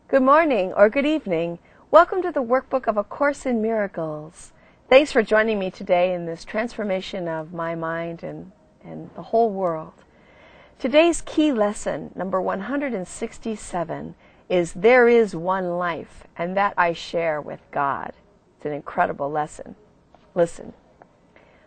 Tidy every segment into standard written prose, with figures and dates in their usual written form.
Good morning or good evening. Welcome to the workbook of A Course in Miracles. Thanks for joining me today in this transformation of my mind and the whole world. Today's key lesson, number 167, is There is one life, and that I share with God. It's an incredible lesson. Listen.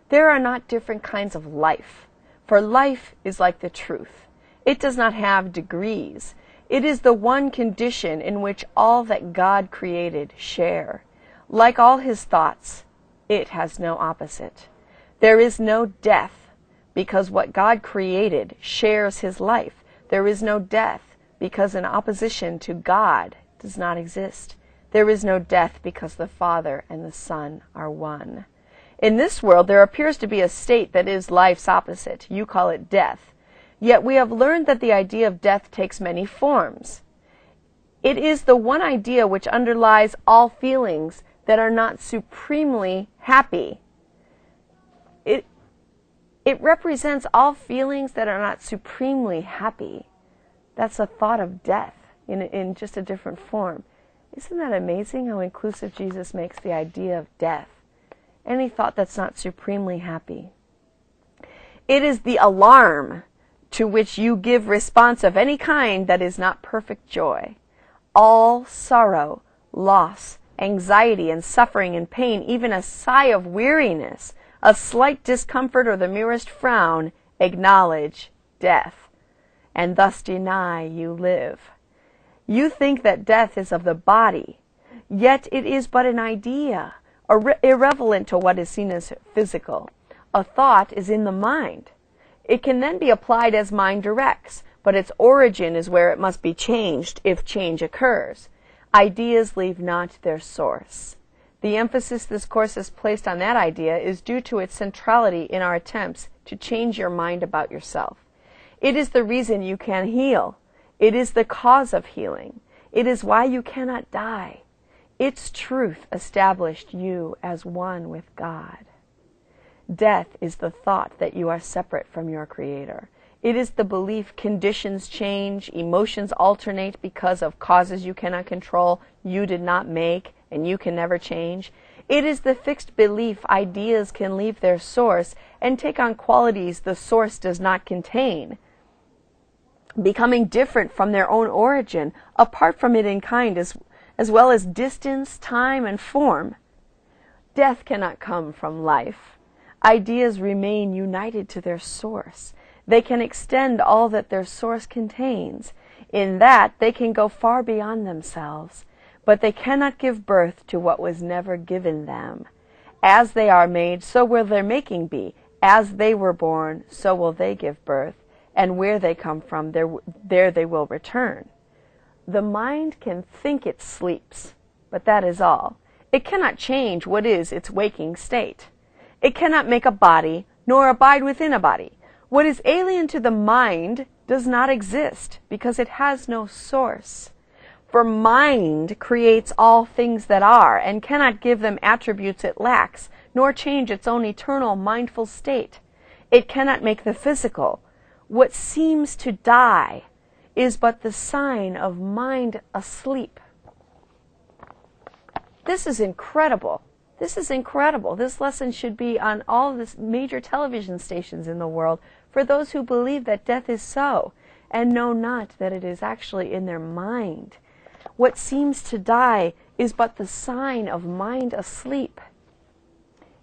There are not different kinds of life, for life is like the truth. It does not have degrees. It is the one condition in which all that God created share. Like all his thoughts, it has no opposite. There is no death, because what God created shares his life. There is no death, because an opposition to God does not exist. There is no death, because the Father and the Son are one. In this world, there appears to be a state that is life's opposite. You call it death. Yet we have learned that the idea of death takes many forms. It is the one idea which underlies all feelings that are not supremely happy. It represents all feelings that are not supremely happy. That's a thought of death in just a different form. Isn't that amazing how inclusive Jesus makes the idea of death? Any thought that's not supremely happy. It is the alarm to which you give response of any kind that is not perfect joy. All sorrow, loss, anxiety, and suffering and pain, even a sigh of weariness, a slight discomfort, or the merest frown, acknowledge death, and thus deny you live. You think that death is of the body, yet it is but an idea, irrelevant to what is seen as physical. A thought is in the mind. It can then be applied as mind directs, but its origin is where it must be changed if change occurs. Ideas leave not their source. The emphasis this course has placed on that idea is due to its centrality in our attempts to change your mind about yourself. It is the reason you can heal. It is the cause of healing. It is why you cannot die. Its truth established you as one with God. Death is the thought that you are separate from your Creator. It is the belief conditions change, emotions alternate because of causes you cannot control, you did not make, and you can never change. It is the fixed belief ideas can leave their source and take on qualities the source does not contain, becoming different from their own origin, apart from it in kind as well as distance, time, and form. Death cannot come from life. Ideas remain united to their source. They can extend all that their source contains. In that, they can go far beyond themselves, but they cannot give birth to what was never given them. As they are made, so will their making be. As they were born, so will they give birth, and where they come from, there they will return. The mind can think it sleeps, but that is all. It cannot change what is its waking state. It cannot make a body, nor abide within a body. What is alien to the mind does not exist, because it has no source. For mind creates all things that are, and cannot give them attributes it lacks, nor change its own eternal mindful state. It cannot make the physical. What seems to die is but the sign of mind asleep. This is incredible. This is incredible. This lesson should be on all the major television stations in the world for those who believe that death is so and know not that it is actually in their mind. What seems to die is but the sign of mind asleep.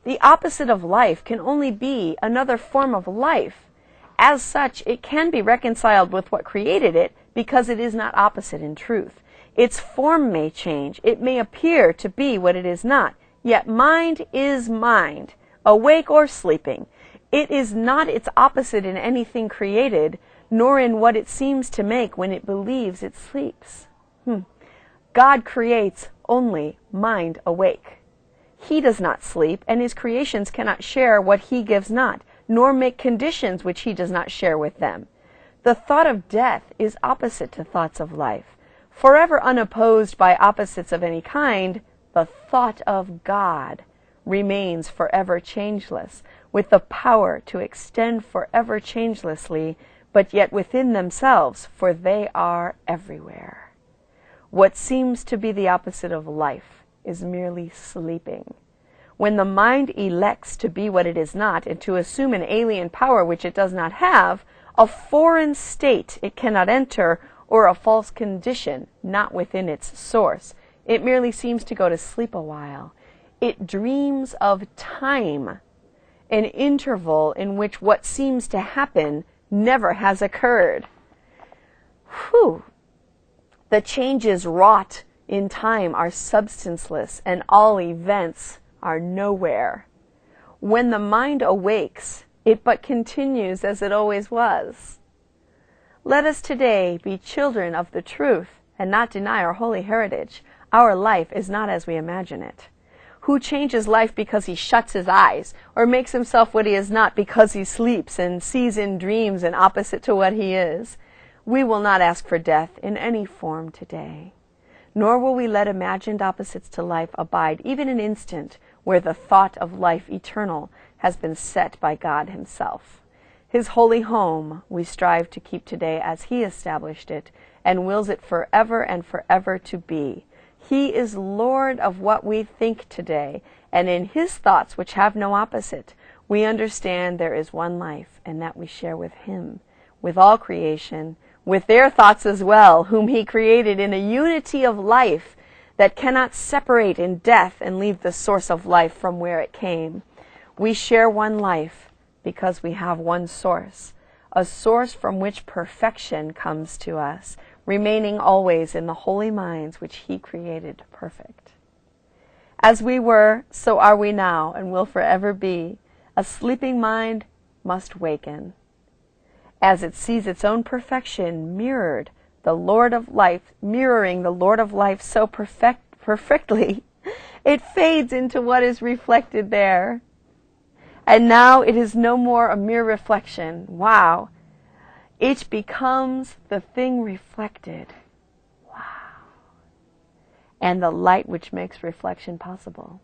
The opposite of life can only be another form of life. As such, it can be reconciled with what created it because it is not opposite in truth. Its form may change. It may appear to be what it is not. Yet mind is mind, awake or sleeping. It is not its opposite in anything created, nor in what it seems to make when it believes it sleeps. God creates only mind awake. He does not sleep, and his creations cannot share what he gives not, nor make conditions which he does not share with them. The thought of death is opposite to thoughts of life. Forever unopposed by opposites of any kind, the thought of God remains forever changeless, with the power to extend forever changelessly, but yet within themselves, for they are everywhere. What seems to be the opposite of life is merely sleeping. When the mind elects to be what it is not and to assume an alien power which it does not have, a foreign state it cannot enter, or a false condition not within its source, it merely seems to go to sleep a while. It dreams of time, an interval in which what seems to happen never has occurred. Whew! The changes wrought in time are substanceless, and all events are nowhere. When the mind awakes, it but continues as it always was. Let us today be children of the truth and not deny our holy heritage. Our life is not as we imagine it. Who changes life because he shuts his eyes, or makes himself what he is not because he sleeps and sees in dreams an opposite to what he is? We will not ask for death in any form today, nor will we let imagined opposites to life abide even an instant where the thought of life eternal has been set by God himself. His holy home we strive to keep today as he established it and wills it forever and forever to be. He is Lord of what we think today, and in his thoughts, which have no opposite, we understand there is one life, and that we share with him, with all creation, with their thoughts as well, whom he created in a unity of life that cannot separate in death and leave the source of life from where it came. We share one life because we have one source, a source from which perfection comes to us, remaining always in the holy minds which he created perfect. As we were, so are we now and will forever be. A sleeping mind must waken. As it sees its own perfection mirroring the Lord of life so perfectly, it fades into what is reflected there. And now it is no more a mere reflection. Wow. It becomes the thing reflected. Wow. And the light which makes reflection possible.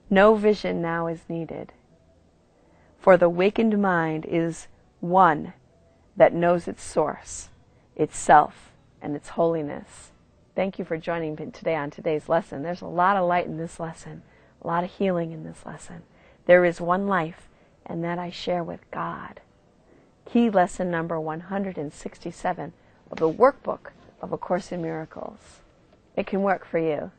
No vision now is needed, for the wakened mind is one that knows its source, itself, and its holiness. Thank you for joining me today on today's lesson. There's a lot of light in this lesson, a lot of healing in this lesson. There is one life, and that I share with God. Key lesson number 167 of the workbook of A Course in Miracles. It can work for you.